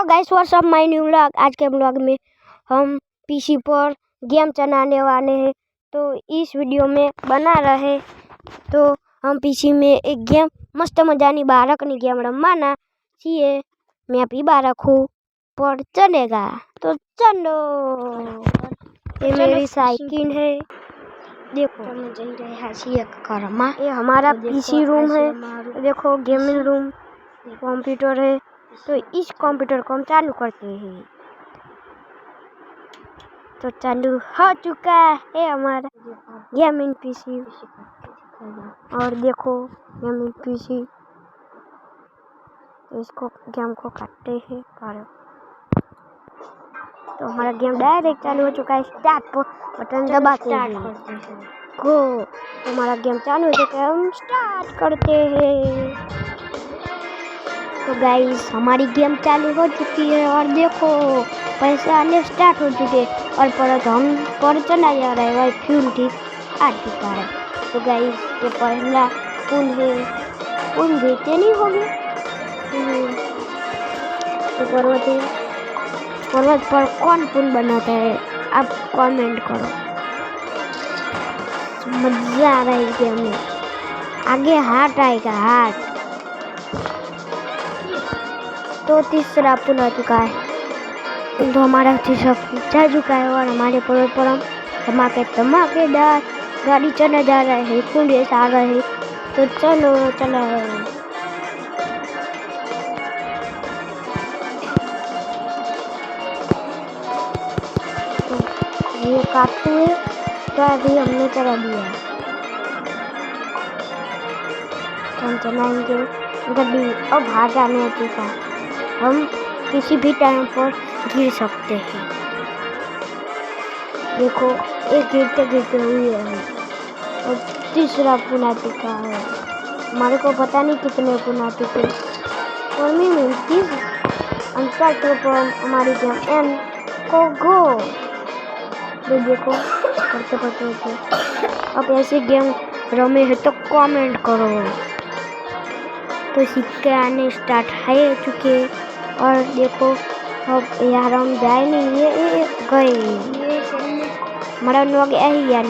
Hello guys, WhatsApp my new vlog. आज के vlog में हम पीसी पर गेम चलाने वाले हैं। तो इस वीडियो में बना रहे तो हम पीसी में एक गेम मस्त मजानी बारकनी गेम रमवाना छीए। मैं भी बारक हूँ पर चलेगा तो चलो। ये मेरी साइकिल है, देखो मैं जा रहा छीए करमा। ये हमारा पीसी रूम है, देखो गेमिंग रूम, कंप्यूटर है। तो इस कंप्यूटर को हम चालू करते हैं। तो चालू हो चुका है हमारा गेमिंग पीसी। और देखो गेमिंग पीसी, तो इसको गेम को काटते हैं करो। तो हमारा गेम डायरेक्ट चालू हो चुका है। स्टार्ट बटन दबाते हैं गो। तो हमारा गेम चालू हो चुका है, हम स्टार्ट करते हैं। तो गाइस हमारी गेम चालू हो चुकी है और देखो पैसे आने स्टार्ट हो चुके हैं और पर चला जा रहा है। भाई फ्यूल ठीक आ चुका है। तो गाइस ये पहला पुल है, पुल देते नहीं होंगे। तो पर्वत पर कौन पुल बनाता है आप कमेंट करो। मजा आ रहा है गेम में। आगे हार्ट आएगा, हार्ट। तो तीसरा पुल आ चुका है। तो हमारा तीसरा पुल जा चुका है और हमारे पर्वत पर हम धमाकेदार गाड़ी चला जा रहा है, पुलिस आ रहा है। तो चलो चला है। तो ये काटू है, तो अभी हमने चला दिया। तो हम चलाएंगे गाड़ी। अब बाहर जाने चुका, हम किसी भी टाइम पर गिर सकते हैं। देखो एक गिरते गिरते हुए है। और तीसरा पुल आ चुका है। हमारे को पता नहीं कितने पुल आ चुके और मैं मिलती अंतर के ऊपर हमारी गेम एन को गो। तो देखो करते करते अब ऐसे गेम रमे है तो कमेंट करो। तो सिक्के आने स्टार्ट हो चुके और देखो अब यार हम जाए नहीं, ये गए। हमारा लोग यही याद